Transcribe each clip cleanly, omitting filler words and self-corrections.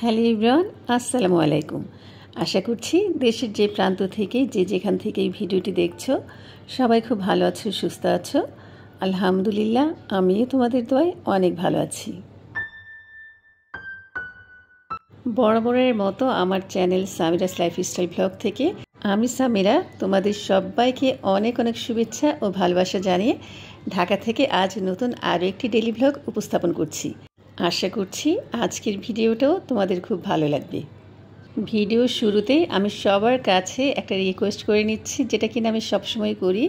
Hello everyone, আসসালামু আলাইকুম। আশা করছি দেশের যে প্রান্ত থেকে যে যেখান থেকে এই ভিডিওটি দেখছো সবাই খুব ভালো আছো, সুস্থ আছো। আলহামদুলিল্লাহ, আমিও তোমাদের দোয়ায় অনেক ভালো আছি। বরাবরের মতো আমার চ্যানেল সামিরাস লাইফস্টাইল ব্লগ থেকে আমি সামিরা তোমাদের সবাইকে অনেক অনেক শুভেচ্ছা ও ভালোবাসা জানিয়ে ঢাকা থেকে আজ নতুন আরও একটি ডেইলি ব্লগ উপস্থাপন করছি। আশা করছি আজকের ভিডিওটাও তোমাদের খুব ভালো লাগবে। ভিডিও শুরুতেই আমি সবার কাছে একটা রিকোয়েস্ট করে নিচ্ছি, যেটা কিনা আমি সবসময় করি।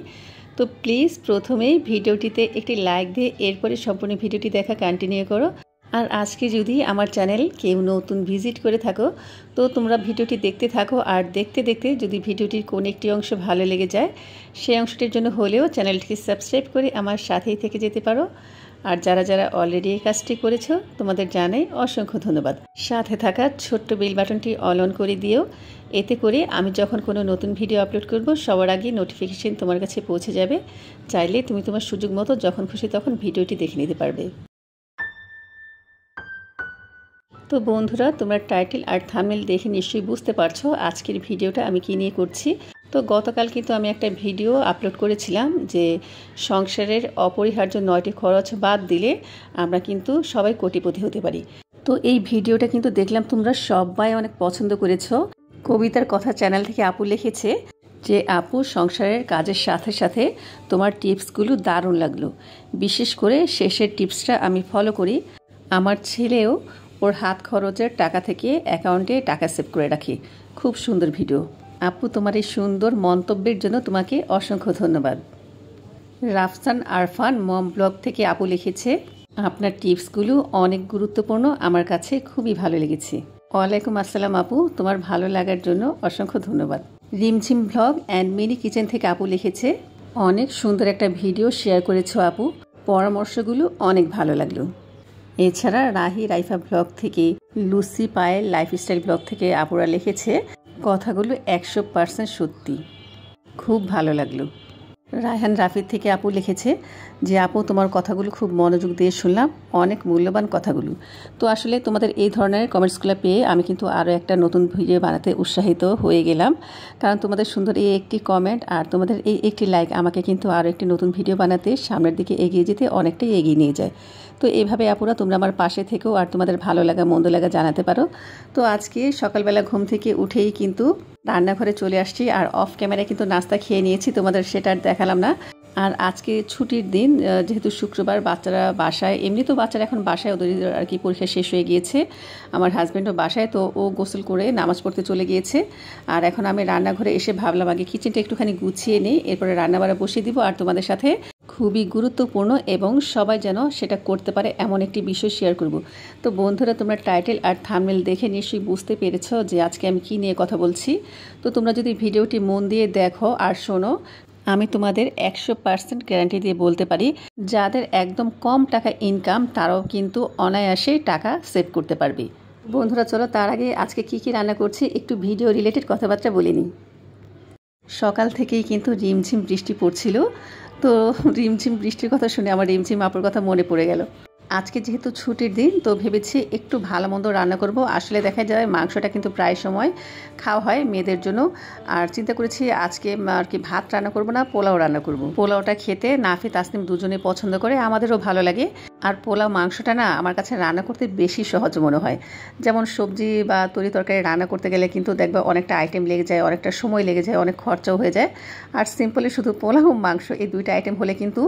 তো প্লিজ প্রথমেই ভিডিওটিতে একটি লাইক দিয়ে এরপরে সম্পূর্ণ ভিডিওটি দেখা কন্টিনিউ করো। আর আজকে যদি আমার চ্যানেল কেউ নতুন ভিজিট করে থাকো তো তোমরা ভিডিওটি দেখতে থাকো, আর দেখতে দেখতে যদি ভিডিওটির কোনো একটি অংশ ভালো লেগে যায় সেই অংশটির জন্য হলেও চ্যানেলটিকে সাবস্ক্রাইব করে আমার সাথেই থেকে যেতে পারো। আর যারা যারা অলরেডি এই কাজটি করেছো তোমাদের জানাই অসংখ্য ধন্যবাদ। সাথে থাকা ছোট্ট বেল বাটনটি অল অন করে দিও, এতে করে আমি যখন কোনো নতুন ভিডিও আপলোড করব সবার আগে নোটিফিকেশন তোমার কাছে পৌঁছে যাবে। চাইলে তুমি তোমার সুযোগ মতো যখন খুশি তখন ভিডিওটি দেখে নিতে পারবে। তো বন্ধুরা, তোমরা টাইটেল আর থাম্বনেল দেখে নিশ্চয়ই বুঝতে পারছো আজকের ভিডিওটা আমি কী নিয়ে করছি। তো গতকাল কিন্তু আমি একটা ভিডিও আপলোড করেছিলাম যে সংসারের অপরিহার্য 9টি খরচ বাদ দিলে আমরা কিন্তু সবাই কোটিপতি হতে পারি। তো এই ভিডিওটা কিন্তু দেখলাম তোমরা সবাই অনেক পছন্দ করেছো। কবিতার কথা চ্যানেল থেকে আপু লিখেছে যে আপু, সংসারের কাজের সাথে সাথে তোমার টিপসগুলো দারুণ লাগলো, বিশেষ করে শেষের টিপসটা আমি ফলো করি। আমার ছেলেও ওর হাত খরচের টাকা থেকে অ্যাকাউন্টে টাকা সেভ করে রাখি। খুব সুন্দর ভিডিও আপু, তোমার এই সুন্দর মন্তব্যের জন্য তোমাকে অসংখ্য ধন্যবাদ। রাফসান আরফান মম ব্লগ থেকে আপু লিখেছে আপনার টিপসগুলো অনেক গুরুত্বপূর্ণ, আমার কাছে খুবই ভালো লেগেছে। ওয়ালাইকুম আসসালাম আপু, তোমার ভালো লাগার জন্য অসংখ্য ধন্যবাদ। রিমঝিম ব্লগ অ্যান্ড মিনি কিচেন থেকে আপু লিখেছে অনেক সুন্দর একটা ভিডিও শেয়ার করেছো আপু, পরামর্শগুলো অনেক ভালো লাগলো। এছাড়া রাহি রাইফা ব্লগ থেকে, লুসি পায়েল লাইফস্টাইল ব্লগ থেকে আপুরা লিখেছে কথাগুলো 100% সত্যি, খুব ভালো লাগলো। রায়হান রাফিদ থেকে আপু লিখেছে যে আপু, তোমার কথাগুলো খুব মনোযোগ দিয়ে শুনলাম, অনেক মূল্যবান কথাগুলো। তো আসলে তোমাদের এই ধরনের কমেন্টসগুলো পেয়ে আমি কিন্তু আরও একটা নতুন ভিডিও বানাতে উৎসাহিত হয়ে গেলাম, কারণ তোমাদের সুন্দর এই একটি কমেন্ট আর তোমাদের এই একটি লাইক আমাকে কিন্তু আরও একটি নতুন ভিডিও বানাতে সামনের দিকে এগিয়ে যেতে অনেকটাই এগিয়ে নিয়ে যায়। তো এইভাবে আপুরা তোমরা আমার পাশে থেকেও আর তোমাদের ভালো লাগা মন্দ লাগা জানাতে পারো। তো আজকে সকালবেলা ঘুম থেকে উঠেই কিন্তু রান্নাঘরে চলে আসছি, আর অফ ক্যামেরায় কিন্তু নাস্তা খেয়ে নিয়েছি, তোমাদের সেটা দেখালাম না। আর আজকে ছুটির দিন, যেহেতু শুক্রবার, বাচ্চারা বাসায়, এমনি তো বাচ্চারা এখন বাসায়, ওদের আর কি পরীক্ষা শেষ হয়ে গিয়েছে। আমার হাজব্যান্ডও বাসায়, তো ও গোসল করে নামাজ পড়তে চলে গিয়েছে। আর এখন আমি রান্নাঘরে এসে ভাবলাম আগে কিচেনটা একটুখানি গুছিয়ে নিই, এরপরে রান্নাবাড়া বসিয়ে দিব আর তোমাদের সাথে খুবই গুরুত্বপূর্ণ এবং সবাই যেন সেটা করতে পারে এমন একটি বিষয় শেয়ার করব। তো বন্ধুরা, তোমরা টাইটেল আর থাম্বনেল দেখে নিশ্চয়ই বুঝতে পেরেছো যে আজকে আমি কী নিয়ে কথা বলছি। তো তোমরা যদি ভিডিওটি মন দিয়ে দেখো আর শোনো, আমি তোমাদের 100% গ্যারান্টি দিয়ে বলতে পারি যাদের একদম কম টাকা ইনকাম তারাও কিন্তু অনায়াসে টাকা সেভ করতে পারবে। বন্ধুরা চলো, তার আগে আজকে কি কি রান্না করছি একটু ভিডিও রিলেটেড কথাবার্তা বলে নিই। সকাল থেকেই কিন্তু রিমঝিম বৃষ্টি পড়ছিল। তো রিমঝিম বৃষ্টির কথা শুনে আমার রিমঝিম আপুর কথা মনে পড়ে গেল। আজকে যেহেতু ছুটির দিন, তো ভেবেছি একটু ভালো মন্দ রান্না করব। আসলে দেখা যায় মাংসটা কিন্তু প্রায় সময় খাওয়া হয় মেয়েদের জন্য, আর চিন্তা করেছি আজকে আর কি ভাত রান্না করব না, পোলাও রান্না করব। পোলাওটা খেতে নাফি তাসনিম দুজনে পছন্দ করে, আমাদেরও ভালো লাগে। আর পোলাও মাংসটা না আমার কাছে রান্না করতে বেশি সহজ মনে হয়। যেমন সবজি বা তরি তরকারি রান্না করতে গেলে কিন্তু দেখবে অনেকটা আইটেম লেগে যায়, অনেকটা সময় লেগে যায়, অনেক খরচাও হয়ে যায়। আর সিম্পলি শুধু পোলাও মাংস এই দুইটা আইটেম হলে কিন্তু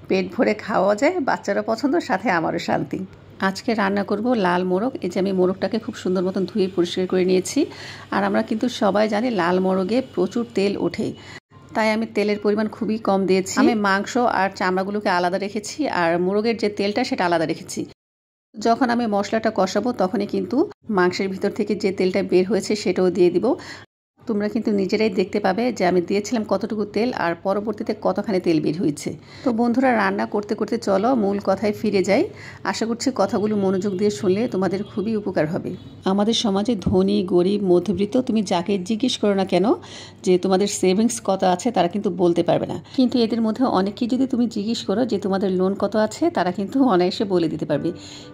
পেট ভরে খাওয়া যায়, বাচ্চারা পছন্দ, সাথে আমারও শান্তি। আজকে রান্না করব লাল মোরগ। এই যে আমি মোরগটাকে খুব সুন্দর মতন ধুয়ে পরিষ্কার করে নিয়েছি। আর আমরা কিন্তু সবাই জানি লাল মোরগে প্রচুর তেল ওঠে, তাই আমি তেলের পরিমাণ খুবই কম দিয়েছি। আমি মাংস আর চামড়াগুলোকে আলাদা রেখেছি, আর মোরগের যে তেলটা সেটা আলাদা রেখেছি। যখন আমি মশলাটা কষাবো তখনই কিন্তু মাংসের ভিতর থেকে যে তেলটা বের হয়েছে সেটাও দিয়ে দিব। তোমরা কিন্তু নিজেরাই দেখতে পাবে যে আমি দিয়েছিলাম কতটুকু তেল আর পরবর্তীতে কতখানি তেল বের হয়েছে। তো বন্ধুরা, রান্না করতে করতে চলো মূল কথায় ফিরে যাই। আশা করছি কথাগুলো মনোযোগ দিয়ে শুনলে তোমাদের খুবই উপকার হবে। আমাদের সমাজে ধনী, গরিব, মধ্যবিত্ত, তুমি যাকে জিজ্ঞেস করো না কেন যে তোমাদের সেভিংস কত আছে, তারা কিন্তু বলতে পারবে না। কিন্তু এদের মধ্যে অনেকেই যদি তুমি জিজ্ঞেস করো যে তোমাদের লোন কত আছে, তারা কিন্তু অনায়াসে বলে দিতে পারবে।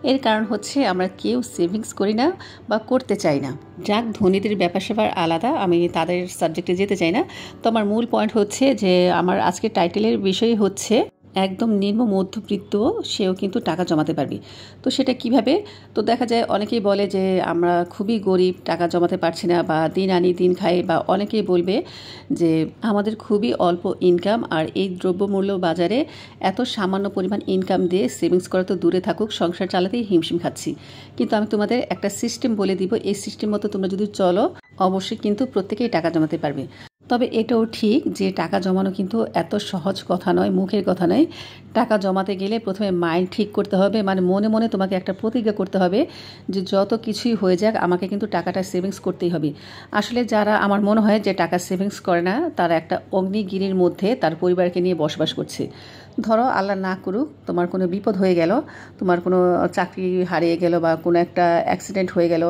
এর কারণ হচ্ছে আমরা কেউ সেভিংস করি না বা করতে চাই না। যাক, ধনীদের ব্যাপার স্যাপার আলাদা, আমি তাদের সাবজেক্টে যেতে চাই না। তো আমার মূল পয়েন্ট হচ্ছে যে আমার আজকে টাইটেলের বিষয় হচ্ছে একদম নিম্ন মধ্যবিত্ত সেও কিন্তু টাকা জমাতে পারবে। তো সেটা কিভাবে? তো দেখা যায় অনেকেই বলে যে আমরা খুবই গরিব, টাকা জমাতে পারছি না, বা দিন আনি দিন খাই, বা অনেকেই বলবে যে আমাদের খুবই অল্প ইনকাম, আর এই দ্রব্যমূল্য বাজারে এত সামান্য পরিমাণ ইনকাম দিয়ে সেভিংস করা তো দূরে থাকুক, সংসার চালাতেই হিমশিম খাচ্ছি। কিন্তু আমি তোমাদের একটা সিস্টেম বলে দিব, এই সিস্টেম মতো তোমরা যদি চলো অবশ্যই কিন্তু প্রত্যেকেই টাকা জমাতে পারবে। তবে এটাও ঠিক যে টাকা জমানো কিন্তু এত সহজ কথা নয়, মুখের কথা নয়। টাকা জমাতে গেলে প্রথমে মাইন্ড ঠিক করতে হবে, মানে মনে মনে তোমাকে একটা প্রতিজ্ঞা করতে হবে যে যত কিছুই হয়ে যাক আমাকে কিন্তু টাকাটা সেভিংস করতেই হবে। আসলে যারা আমার মনে হয় যে টাকা সেভিংস করে না, তারা একটা অগ্নিগিরির মধ্যে তার পরিবারকে নিয়ে বসবাস করছে। ধরো আল্লাহ না করুক তোমার কোনো বিপদ হয়ে গেল, তোমার কোনো চাকরি হারিয়ে গেল, বা কোনো একটা অ্যাক্সিডেন্ট হয়ে গেল,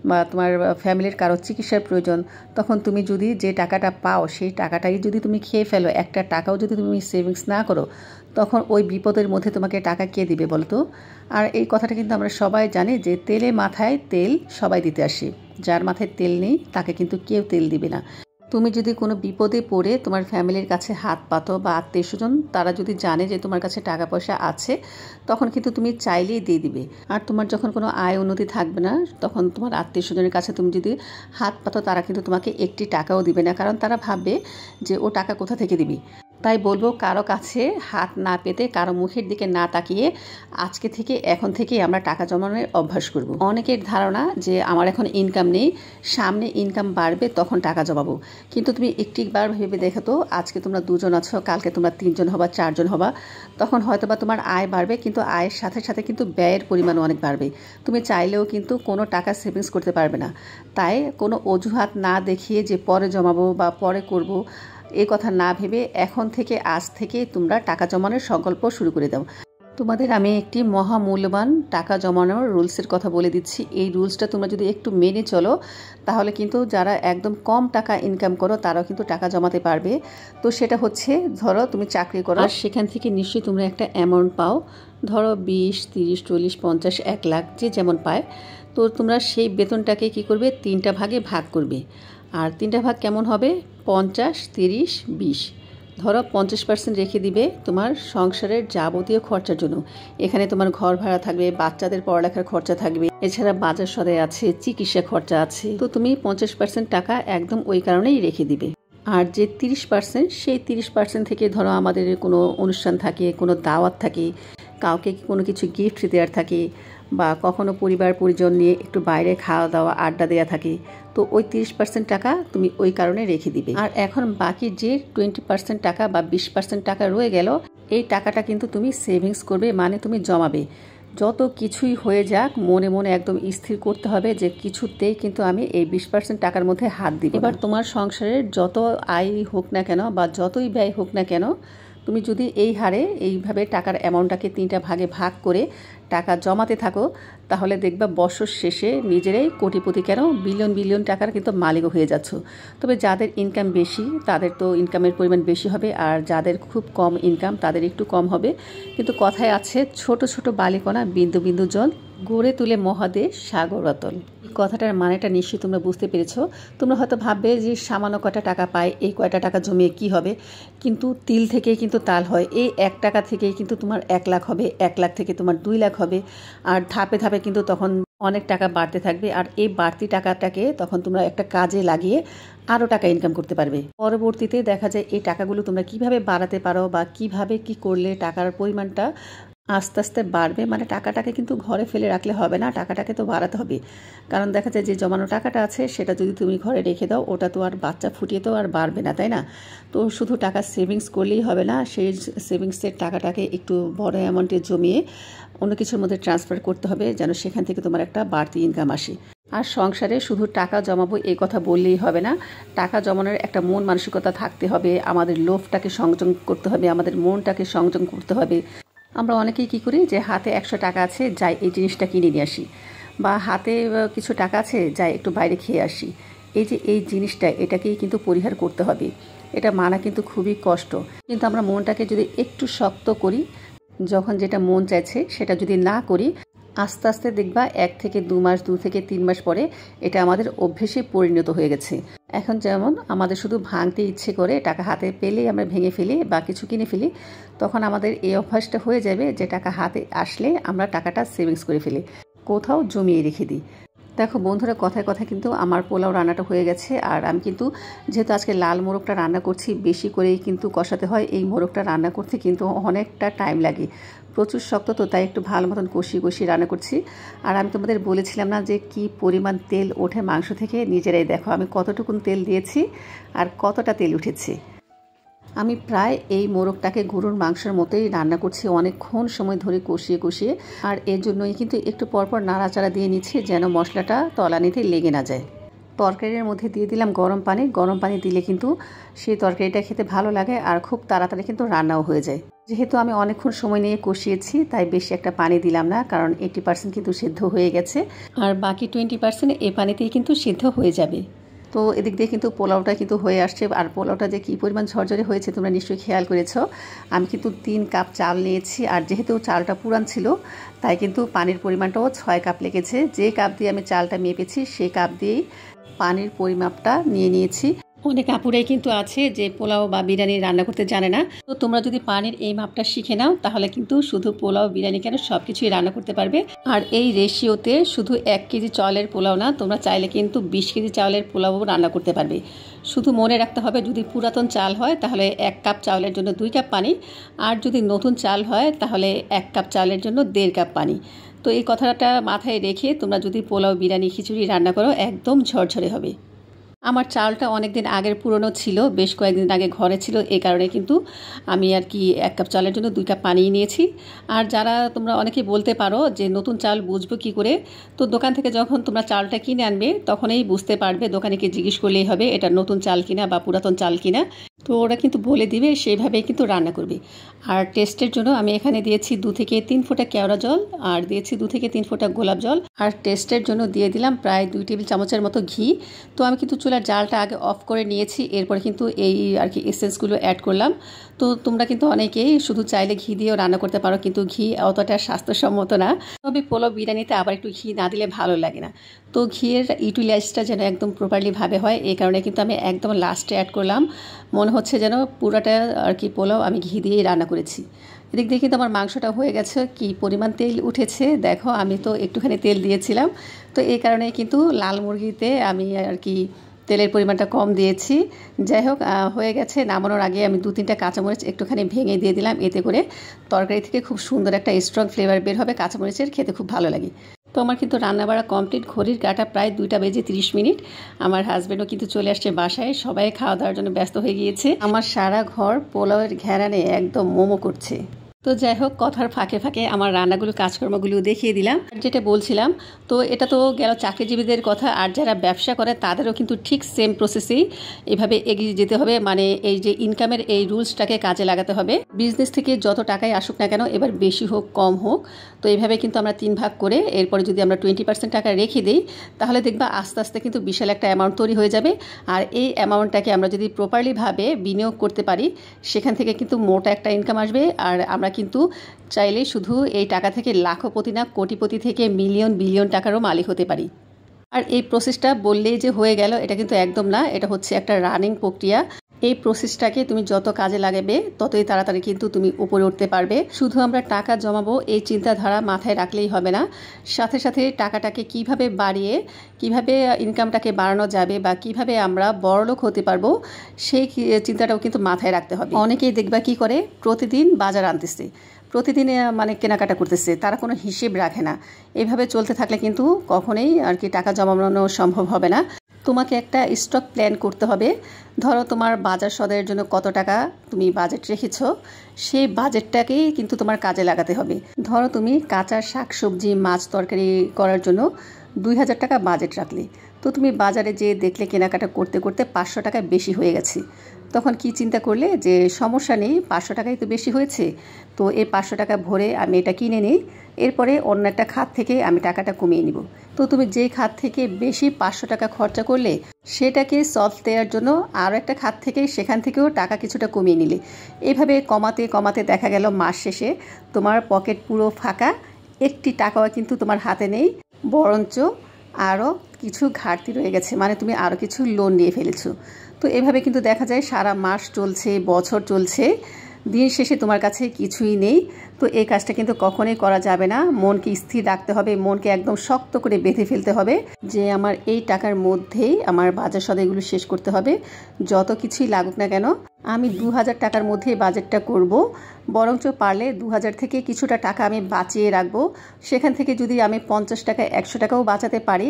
বা তোমার ফ্যামিলির কারো চিকিৎসার প্রয়োজন, তখন তুমি যদি যে টাকাটা পাও সেই টাকাটাই যদি তুমি খেয়ে ফেলো, একটা টাকাও যদি তুমি সেভিংস না করো, তখন ওই বিপদের মধ্যে তোমাকে টাকা কে দিবে বলো তো? আর এই কথাটা কিন্তু আমরা সবাই জানি যে তেলে মাথায় তেল সবাই দিতে আসে, যার মাথায় তেল নেই তাকে কিন্তু কেউ তেল দিবে না। তুমি যদি কোনো বিপদে পড়ে তোমার ফ্যামিলির কাছে হাত পাতো, বা আত্মীয় স্বজন তারা যদি জানে যে তোমার কাছে টাকা পয়সা আছে, তখন কিন্তু তুমি চাইলেই দিয়ে দিবে। আর তোমার যখন কোনো আয় উন্নতি থাকবে না, তখন তোমার আত্মীয় স্বজনের কাছে তুমি যদি হাত পাতো, তারা কিন্তু তোমাকে একটি টাকাও দিবে না, কারণ তারা ভাববে যে ও টাকা কোথা থেকে দিবি। তাই বলবো, কারো কাছে হাত না পেতে, কারো মুখের দিকে না তাকিয়ে আজকে থেকে, এখন থেকেই আমরা টাকা জমানোর অভ্যাস করব। অনেকের ধারণা যে আমার এখন ইনকাম নেই, সামনে ইনকাম বাড়বে তখন টাকা জমাবো। কিন্তু তুমি একটিবার ভেবে দেখো তো, আজকে তোমরা 2 জন আছো, কালকে তোমরা 3 জন হবা, 4 জন হবা, তখন হয়তোবা তোমার আয় বাড়বে, কিন্তু আয়ের সাথে সাথে কিন্তু ব্যয়ের পরিমাণও অনেক বাড়বে। তুমি চাইলেও কিন্তু কোনো টাকা সেভিংস করতে পারবে না। তাই কোনো অজুহাত না দেখিয়ে যে পরে জমাবো বা পরে করব, এই কথা না ভেবে এখন থেকে, আজ থেকে তোমরা টাকা জমানোর সংকল্প শুরু করে দাও। তোমাদের আমি একটি মহামূল্যবান টাকা জমানোর রুলসের কথা বলে দিচ্ছি। এই রুলসটা তোমরা যদি একটু মেনে চলো, তাহলে কিন্তু যারা একদম কম টাকা ইনকাম করো তারাও কিন্তু টাকা জমাতে পারবে। তো সেটা হচ্ছে, ধরো তুমি চাকরি করো, আর সেখান থেকে নিশ্চয়ই তোমরা একটা অ্যামাউন্ট পাও, ধরো 20, 30, 40, 50, 1 লাখ, যে যেমন পায়। তো তোমরা সেই বেতনটাকে কি করবে, 3টা ভাগে ভাগ করবে। আর 3টা ভাগ কেমন হবে? 50, 30, 20। ধরো 50% রেখে দিবে তোমার সংসারের যাবতীয় খরচার জন্য। এখানে তোমার ঘর ভাড়া থাকবে, বাচ্চাদের পড়ালেখার খরচা থাকবে, এছাড়া বাজার সদাই আছে, চিকিৎসা খরচা আছে। তো তুমি 50% টাকা একদম ওই কারণেই রেখে দিবে। আর যে 30%, সেই 30% থেকে ধরো আমাদের কোনো অনুষ্ঠান থাকে, কোনো দাওয়াত থাকে, কাউকে কোনো কিছু গিফট দেওয়ার থাকে, বা কখনো পরিবার পরিজন নিয়ে একটু বাইরে খাওয়া দাওয়া আড্ডা দেওয়া থাকে, তো ওই 30% টাকা তুমি ওই কারণে রেখে দিবে। আর এখন বাকি যে 20% টাকা বা 20% টাকা রয়ে গেল, এই টাকাটা কিন্তু তুমি সেভিংস করবে, মানে তুমি জমাবে। যত কিছুই হয়ে যাক, মনে মনে একদম স্থির করতে হবে যে কিছুতেই কিন্তু আমি এই 20% টাকার মধ্যে হাত দিব। এবার তোমার সংসারের যত আয় হোক না কেন বা যতই ব্যয় হোক না কেন, তুমি যদি এই হারে এইভাবে টাকার অ্যামাউন্টটাকে 3টা ভাগে ভাগ করে টাকা জমাতে থাকো, তাহলে দেখবা বছর শেষে নিজেরাই কোটিপতি, কেন বিলিয়ন বিলিয়ন টাকার কিন্তু মালিকও হয়ে যাচ্ছ। তবে যাদের ইনকাম বেশি তাদের তো ইনকামের পরিমাণ বেশি হবে, আর যাদের খুব কম ইনকাম তাদের একটু কম হবে। কিন্তু কথায় আছে, ছোট ছোট বালিকণা বিন্দু বিন্দু জল গড়ে তুলে মহাদেশ সাগর অতল। এই কথাটার মানেটা নিশ্চয়ই তোমরা বুঝতে পেরেছো। তোমরা হয়তো ভাববে যে সামান্য কয়টা টাকা পাই, এই কয়টা টাকা জমিয়ে কি হবে, কিন্তু তিল থেকেই কিন্তু তাল হয়। এই 1 টাকা থেকেই কিন্তু তোমার 1 লাখ হবে, 1 লাখ থেকে তোমার 2 লাখ হবে, আর ধাপে ধাপে কিন্তু তখন অনেক টাকা বাড়তে থাকবে। আর এই বাড়তি টাকাটাকে তখন তোমরা একটা কাজে লাগিয়ে আরও টাকা ইনকাম করতে পারবে। পরবর্তীতে দেখা যায় এই টাকাগুলো তোমরা কিভাবে বাড়াতে পারো, বা কিভাবে কি করলে টাকার পরিমাণটা আস্তে আস্তে বাড়বে। মানে টাকাটাকে কিন্তু ঘরে ফেলে রাখলে হবে না, টাকাটাকে তো বাড়াতে হবে। কারণ দেখা যায় যে জমানো টাকাটা আছে, সেটা যদি তুমি ঘরে রেখে দাও, ওটা তো আর বাচ্চা ফুটিয়ে তো আর বাড়বে না, তাই না? তো শুধু টাকা সেভিংস করলেই হবে না, সেই সেভিংসের টাকাটাকে একটু বড় অ্যামাউন্টে জমিয়ে অন্য কিছুর মধ্যে ট্রান্সফার করতে হবে, যেন সেখান থেকে তোমার একটা বাড়তি ইনকাম আসে। আর সংসারে শুধু টাকা জমাবো এই কথা বললেই হবে না, টাকা জমানোর একটা মন মানসিকতা থাকতে হবে, আমাদের লোভটাকে সংযম করতে হবে, আমাদের মনটাকে সংযম করতে হবে। আমরা অনেকেই কী করি যে হাতে 100 টাকা আছে, যাই এই জিনিসটা কিনে নিয়ে আসি, বা হাতে কিছু টাকা আছে, যাই একটু বাইরে খেয়ে আসি। এই যে এই জিনিসটা, এটাকেই কিন্তু পরিহার করতে হবে। এটা মানা কিন্তু খুবই কষ্ট, কিন্তু আমরা মনটাকে যদি একটু শক্ত করি, যখন যেটা মন চাইছে সেটা যদি না করি, আস্তে আস্তে দেখবা 1 থেকে 2 মাস, 2 থেকে 3 মাস পরে এটা আমাদের অভ্যেসে পরিণত হয়ে গেছে। এখন যেমন আমাদের শুধু ভাঙতে ইচ্ছে করে, টাকা হাতে পেলেই আমরা ভেঙে ফেলি বা কিছু কিনে ফেলি, তখন আমাদের এই অভ্যাসটা হয়ে যাবে যে টাকা হাতে আসলে আমরা টাকাটা সেভিংস করে ফেলি, কোথাও জমিয়ে রেখে দিই। দেখো বন্ধুরা, কথায় কথায় কিন্তু আমার পোলাও রান্নাটা হয়ে গেছে। আর আমি কিন্তু যেহেতু আজকে লাল মোরগটা রান্না করছি, বেশি করেই কিন্তু কষাতে হয়। এই মোরগটা রান্না করতে কিন্তু অনেকটা টাইম লাগে, প্রচুর শক্ত, তো তাই একটু ভালো মতন কষিয়ে কষিয়ে রান্না করছি। আর আমি তোমাদের বলেছিলাম না যে কি পরিমাণ তেল ওঠে মাংস থেকে, নিজেরাই দেখো আমি কতটুকুন তেল দিয়েছি আর কতটা তেল উঠেছে। আমি প্রায় এই মোরগটাকে গরুর মাংসের মতোই রান্না করছি, অনেকক্ষণ সময় ধরে কষিয়ে কষিয়ে। আর এর জন্যই কিন্তু একটু পরপর নাড়াচাড়া দিয়ে নিচ্ছি যেন মশলাটা তলানিতে লেগে না যায়। তরকারির মধ্যে দিয়ে দিলাম গরম পানি। গরম পানি দিলে কিন্তু সেই তরকারিটা খেতে ভালো লাগে আর খুব তাড়াতাড়ি কিন্তু রান্নাও হয়ে যায়। যেহেতু আমি অনেকক্ষণ সময় নিয়ে কষিয়েছি, তাই বেশি একটা পানি দিলাম না, কারণ 80% কিন্তু সিদ্ধ হয়ে গেছে, আর বাকি 20% এই পানিতেই কিন্তু সিদ্ধ হয়ে যাবে। তো এদিক দিয়ে কিন্তু পোলাওটা কিন্তু হয়ে আসছে। আর পোলাওটা যে কী পরিমাণ ঝরঝরে হয়েছে তোমরা নিশ্চয়ই খেয়াল করেছো। আমি কিন্তু 3 কাপ চাল নিয়েছি, আর যেহেতু চালটা পুরান ছিল তাই কিন্তু পানির পরিমাণটাও 6 কাপ লেগেছে। যে কাপ দিয়ে আমি চালটা মেপেছি সেই কাপ দিয়েই পানির পরিমাপটা নিয়ে নিয়েছি। অনেক আপুরাই কিন্তু আছে যে পোলাও বা বিরিয়ানি রান্না করতে জানে না, তো তোমরা যদি পানির এই মাপটা শিখে নাও তাহলে কিন্তু শুধু পোলাও বিরিয়ানি কেন সব কিছুই রান্না করতে পারবে। আর এই রেশিওতে শুধু 1 কেজি চালের পোলাও না, তোমরা চাইলে কিন্তু 20 কেজি চালের পোলাও রান্না করতে পারবে। শুধু মনে রাখতে হবে, যদি পুরাতন চাল হয় তাহলে 1 কাপ চাউলের জন্য 2 কাপ পানি, আর যদি নতুন চাল হয় তাহলে 1 কাপ চালের জন্য 1.5 কাপ পানি। তো এই কথাটা মাথায় রেখে তোমরা যদি পোলাও বিরিয়ানি খিচুড়ি রান্না করো একদম ঝরঝরে হবে। আমার চালটা অনেক দিন আগের পুরনো ছিল, বেশ কয়েকদিন আগে ঘরে ছিল, এই কারণে কিন্তু আমি আর কি 1 কাপ চালের জন্য 2 কাপ পানি নিয়েছি। আর যারা তোমরা অনেকেই বলতে পারো যে নতুন চাল বুঝবো কী করে, তো দোকান থেকে যখন তোমরা চালটা কিনে আনবে তখনই বুঝতে পারবে, দোকানিকে জিজ্ঞেস করলেই হবে এটা নতুন চাল কিনা বা পুরাতন চাল কিনা, তো ওরা কিন্তু বলে দিবে, সেইভাবেই কিন্তু রান্না করবে। আর টেস্টের জন্য আমি এখানে দিয়েছি 2 থেকে 3 ফোঁটা কেওড়া জল, আর দিয়েছি 2 থেকে 3 ফোঁটা গোলাপ জল, আর টেস্টের জন্য দিয়ে দিলাম প্রায় 2 টেবিল চামচের মতো ঘি। তো আমি কিন্তু চুলার জালটা আগে অফ করে নিয়েছি, এরপরে কিন্তু এই আর কি এসেন্সগুলো অ্যাড করলাম। তো তোমরা কিন্তু অনেকেই শুধু চাইলে ঘি দিয়েও রান্না করতে পারো, কিন্তু ঘি অতটা স্বাস্থ্যসম্মত না। তবে পোলাও বিরিয়ানিতে আবার একটু ঘি না দিলে ভালো লাগে না। তো ঘিয়ের ইউটিলাইজটা যেন একদম প্রপারলি ভাবে হয়, এই কারণে কিন্তু আমি একদম লাস্টে অ্যাড করলাম। মনে হচ্ছে যেন পুরোটা আর কি পোলাও আমি ঘি দিয়েই রান্না করেছি। এদিক দিয়ে কিন্তু আমার মাংসটা হয়ে গেছে, কি পরিমাণ তেল উঠেছে দেখো। আমি তো একটুখানি তেল দিয়েছিলাম, তো এই কারণে কিন্তু লাল মুরগিতে আমি আর কি তেলের পরিমাণটা কম দিয়েছি। যাই হোক, হয়ে গেছে। নামানোর আগে আমি 2-3টা কাঁচামরিচ একটুখানি ভেঙে দিয়ে দিলাম, এতে করে তরকারি থেকে খুব সুন্দর একটা স্ট্রং ফ্লেভার বের হবে, কাঁচামরিচের খেতে খুব ভালো লাগে। তো আমার কিন্তু রান্নাবাড়া কমপ্লিট, ঘড়ির কাঁটা প্রায় 2টা বেজে 30 মিনিট। আমার হাজব্যান্ডও কিন্তু চলে আসছে বাসায়, সবাই খাওয়া দাওয়ার জন্য ব্যস্ত হয়ে গিয়েছে। আমার সারা ঘর পোলাওয়ের ঘেরানে একদম মোমো করছে। তো যাই হোক, কথার ফাঁকে ফাঁকে আমার রান্নাগুলো কাজকর্মগুলো দেখিয়ে দিলাম। যেটা বলছিলাম, তো এটা তো গেল চাকরিজীবীদের কথা, আর যারা ব্যবসা করে তাদেরও কিন্তু ঠিক সেম প্রসেসেই এভাবে এগিয়ে যেতে হবে। মানে এই যে ইনকামের এই রুলসটাকে কাজে লাগাতে হবে। বিজনেস থেকে যত টাকাই আসুক না কেন, এবার বেশি হোক কম হোক, তো এইভাবে কিন্তু আমরা 3 ভাগ করে এরপরে যদি আমরা 20% টাকা রেখে দিই, তাহলে দেখবা আস্তে আস্তে কিন্তু বিশাল একটা অ্যামাউন্ট তৈরি হয়ে যাবে। আর এই অ্যামাউন্টটাকে আমরা যদি প্রপারলিভাবে বিনিয়োগ করতে পারি, সেখান থেকে কিন্তু মোটা একটা ইনকাম আসবে। আর আমরা কিন্তু চাইলে শুধু এই টাকা থেকে লাখপতি না, কোটিপতি থেকে মিলিয়ন বিলিয়ন টাকারও মালিক হতে পারি। আর এই প্রসেসটা বললেই যে হয়ে গেল, এটা কিন্তু একদম না, এটা হচ্ছে একটা রানিং প্রক্রিয়া। এই প্রসেসটাকে তুমি যত কাজে লাগাবে ততই তাড়াতাড়ি কিন্তু তুমি উপরে উঠতে পারবে। শুধু আমরা টাকা জমাবো এই চিন্তাধারা মাথায় রাখলেই হবে না, সাথে সাথে টাকাটাকে কিভাবে বাড়িয়ে কিভাবে ইনকামটাকে বাড়ানো যাবে বা কিভাবে আমরা বড়লোক হতে পারবো সেই চিন্তাটাও কিন্তু মাথায় রাখতে হবে। অনেকেই দেখবা কি করে, প্রতিদিন বাজার আনতেছে, প্রতিদিন মানে কেনাকাটা করতেছে, তারা কোনো হিসেব রাখে না। এইভাবে চলতে থাকলে কিন্তু কখনোই আর কি টাকা জমানো সম্ভব হবে না। তোমাকে একটা স্টক প্ল্যান করতে হবে। ধরো তোমার বাজার সদাইয়ের জন্য কত টাকা তুমি বাজেট রেখেছ, সেই বাজেটটাকেই কিন্তু তোমার কাজে লাগাতে হবে। ধরো তুমি কাঁচা শাকসবজি মাছ তরকারি করার জন্য 2000 টাকা বাজেট রাখলে, তো তুমি বাজারে যেয়ে দেখলে কেনাকাটা করতে করতে 500 টাকা বেশি হয়ে গেছে। তখন কি চিন্তা করলে যে সমস্যা নেই, 500 টাকাই তো বেশি হয়েছে, তো এই 500 টাকা ভরে আমি এটা কিনে নিই, এরপরে অন্য একটা খাত থেকে আমি টাকাটা কমিয়ে নিব। তো তুমি যেই খাত থেকে বেশি 500 টাকা খরচা করলে সেটাকে সলভ দেওয়ার জন্য আরও একটা খাত থেকে সেখান থেকেও টাকা কিছুটা কমিয়ে নিলে। এইভাবে কমাতে কমাতে দেখা গেল মাস শেষে তোমার পকেট পুরো ফাঁকা, একটি টাকাও কিন্তু তোমার হাতে নেই, বরঞ্চ আরও কিছু ঘাটতি রয়ে গেছে, মানে তুমি আরও কিছু লোন নিয়ে ফেলেছো। তো এভাবে কিন্তু দেখা যায় সারা মাস চলছে, বছর চলছে, দিন শেষে তোমার কাছে কিছুই নেই। তো এই কাজটা কিন্তু কখনোই করা যাবে না। মনকে স্থির রাখতে হবে, মনকে একদম শক্ত করে বেঁধে ফেলতে হবে যে আমার এই টাকার মধ্যেই আমার বাজার সদাইগুলো শেষ করতে হবে, যত কিছুই লাগুক না কেন আমি 2000 টাকার মধ্যে বাজেটটা করব। বরঞ্চ পারলে 2000 থেকে কিছুটা টাকা আমি বাঁচিয়ে রাখবো, সেখান থেকে যদি আমি 50 টাকা 100 টাকাও বাঁচাতে পারি,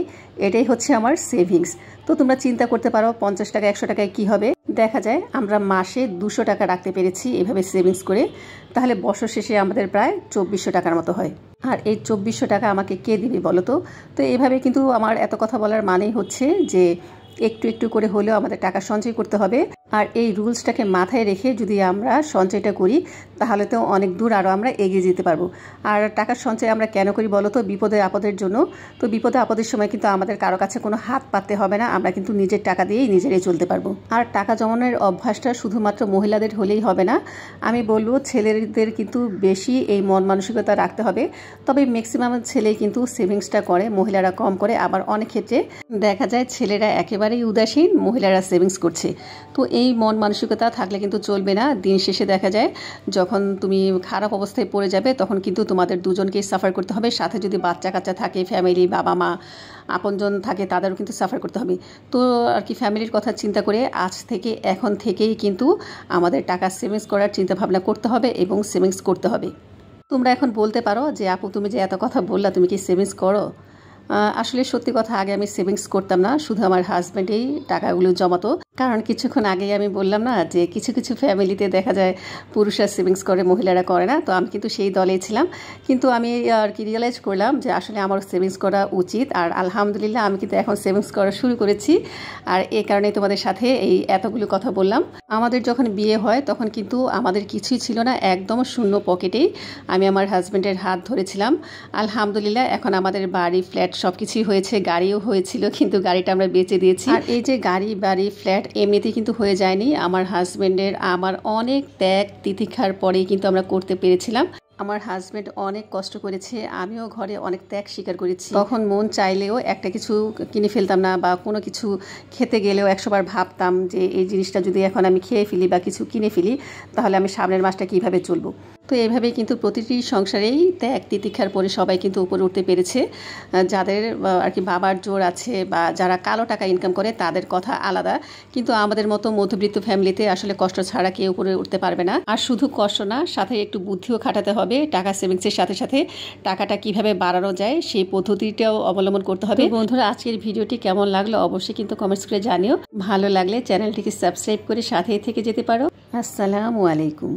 এটাই হচ্ছে আমার সেভিংস। তো তোমরা চিন্তা করতে পারো 50 টাকা 100 টাকায় কী হবে। দেখা যায় আমরা মাসে 200 টাকা রাখতে পেরেছি এভাবে সেভিংস করে, তাহলে বছর শেষে আমাদের প্রায় 2400 টাকার মতো হয়। আর এই 2400 টাকা আমাকে কে দিবে বলো তো? তো এভাবে কিন্তু আমার এত কথা বলার মানেই হচ্ছে যে একটু একটু করে হলেও আমাদের টাকা সঞ্চয় করতে হবে। আর এই রুলসটাকে মাথায় রেখে যদি আমরা সঞ্চয়টা করি তাহলে তো অনেক দূর আরও আমরা এগিয়ে যেতে পারবো। আর টাকার সঞ্চয় আমরা কেন করি বলো তো? বিপদে আপদের জন্য। তো বিপদে আপদের সময় কিন্তু আমাদের কারো কাছে কোনো হাত পাততে হবে না, আমরা কিন্তু নিজের টাকা দিয়েই নিজেরাই চলতে পারবো। আর টাকা জমানোর অভ্যাসটা শুধুমাত্র মহিলাদের হলেই হবে না, আমি বলবো ছেলেদের কিন্তু বেশি এই মন মানসিকতা রাখতে হবে। তবে ম্যাক্সিমাম ছেলেই কিন্তু সেভিংসটা করে, মহিলারা কম করে। আবার অনেক ক্ষেত্রে দেখা যায় ছেলেরা একেবারেই উদাসীন, মহিলারা সেভিংস করছে। তো এই মন মানসিকতা থাকলে কিন্তু চলবে না। দিন শেষে দেখা যায় যখন তুমি খারাপ অবস্থায় পড়ে যাবে তখন কিন্তু তোমাদের দুজনকেই সাফার করতে হবে, সাথে যদি বাচ্চা কাচ্চা থাকে, ফ্যামিলি, বাবা মা, আপনজন থাকে, তাদেরও কিন্তু সাফার করতে হবে। তো আর কি ফ্যামিলির কথা চিন্তা করে আজ থেকে এখন থেকেই কিন্তু আমাদের টাকা সেভিংস করার চিন্তা ভাবনা করতে হবে এবং সেভিংস করতে হবে। তোমরা এখন বলতে পারো যে আপু তুমি যে এত কথা বললা, তুমি কি সেভিংস করো? আসলে সত্যি কথা, আগে আমি সেভিংস করতাম না, শুধু আমার হাজব্যান্ডেই টাকাগুলো জমাতো। কারণ কিছুক্ষণ আগেই আমি বললাম না যে কিছু কিছু ফ্যামিলিতে দেখা যায় পুরুষরা সেভিংস করে, মহিলারা করে না। তো আমি কিন্তু সেই দলেই ছিলাম, কিন্তু আমি আর কি রিয়েলাইজ করলাম যে আসলে আমার সেভিংস করা উচিত। আর আলহামদুলিল্লাহ আমি কিন্তু এখন সেভিংস করা শুরু করেছি। আর এই কারণেই তোমাদের সাথে এই এতগুলো কথা বললাম। আমাদের যখন বিয়ে হয় তখন কিন্তু আমাদের কিছুই ছিল না, একদম শূন্য পকেটেই আমি আমার হাজব্যান্ডের হাত ধরেছিলাম। আলহামদুলিল্লাহ এখন আমাদের বাড়ি, ফ্ল্যাট সব কিছুই হয়েছে, গাড়িও হয়েছিল, কিন্তু গাড়িটা আমরা বেচে দিয়েছি। আর এই যে গাড়ি, বাড়ি, ফ্ল্যাট এমনিতেই কিন্তু হয়ে যায়নি, আমার হাজব্যান্ডের আমার অনেক ত্যাগ তিতিক্ষার পরেই কিন্তু আমরা করতে পেরেছিলাম। আমার হাজব্যান্ড অনেক কষ্ট করেছে, আমিও ঘরে অনেক ত্যাগ স্বীকার করেছি। তখন মন চাইলেও একটা কিছু কিনে ফেলতাম না, বা কোনো কিছু খেতে গেলেও 100 বার ভাবতাম যে এই জিনিসটা যদি এখন আমি খেয়ে ফেলি বা কিছু কিনে ফেলি তাহলে আমি সামনের মাসটা কীভাবে চলবো। তো এইভাবেই কিন্তু প্রতিটি সংসারেই ত্যাগ তিতিক্ষার পরে সবাই কিন্তু উপরে উঠতে পেরেছে। যাদের আর কি বাবার জোর আছে বা যারা কালো টাকা ইনকাম করে তাদের কথা আলাদা, কিন্তু আমাদের মতো মধ্যবিত্ত ফ্যামিলিতে আসলে কষ্ট ছাড়া কেউ উপরে উঠতে পারবে না। আর শুধু কষ্ট না, সাথে একটু বুদ্ধিও খাটাতে হবে। টাকা সেভিংসের সাথে সাথে টাকাটা কিভাবে বাড়ানো যায় সেই পদ্ধতিটাও অবলম্বন করতে হবে। বন্ধুরা, আজকের ভিডিওটি কেমন লাগলো অবশ্যই কিন্তু কমেন্টস করে জানিও। ভালো লাগলে চ্যানেলটিকে সাবস্ক্রাইব করে সাথেই থেকে যেতে পারো। আসসালামু আলাইকুম।